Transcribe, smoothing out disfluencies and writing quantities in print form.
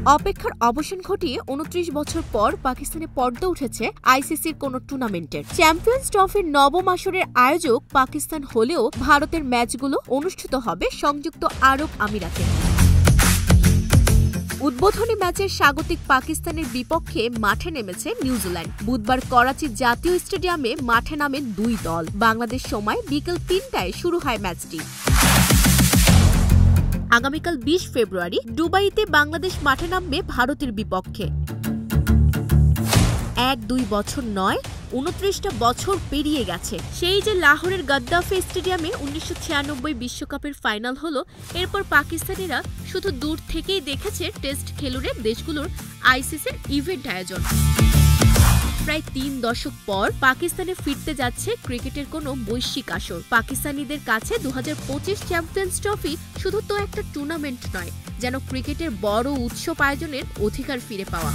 অপেক্ষার অবসান ঘটিয়ে ২৯ বছর পর পাকিস্তানে পর্দা উঠেছে আইসিসির কোন টুর্নামেন্টের। চ্যাম্পিয়ন্স ট্রফির নবম আসরের আয়োজক পাকিস্তান হলেও ভারতের ম্যাচগুলো অনুষ্ঠিত হবে সংযুক্ত আরব আমিরাতে। উদ্বোধনী ম্যাচের স্বাগতিক পাকিস্তানের বিপক্ষে মাঠে নেমেছে নিউজিল্যান্ড। বুধবার করাচি জাতীয় স্টেডিয়ামে মাঠে নামেন দুই দল। বাংলাদেশ সময় বিকেল ৩টায় শুরু হয় ম্যাচটি। আগামীকাল ২০ ফেব্রুয়ারি দুবাইতে বাংলাদেশ মাঠে নামবে ভারতের বিপক্ষে। ১-২ বছর নয়, ২৯টা বছর পেরিয়ে গেছে। সেই যে লাহোরের গদ্দাফি স্টেডিয়ামে ১৯৯৬ বিশ্বকাপের ফাইনাল হলো। এরপর পাকিস্তানিরা শুধু দূর থেকেই দেখেছে টেস্ট খেলুড়ে দেশগুলোর আইসিসির ইভেন্ট আয়োজন। প্রায় ৩ দশক পর পাকিস্তানে ফিরতে যাচ্ছে ক্রিকেটের কোনো বৈশ্বিক আসর। পাকিস্তানিদের কাছে ২০২৫ চ্যাম্পিয়ন্স ট্রফি শুধু তো একটা টুর্নামেন্ট নয়, যেন ক্রিকেটের বড় উৎসব আয়োজনের অধিকার ফিরে পাওয়া।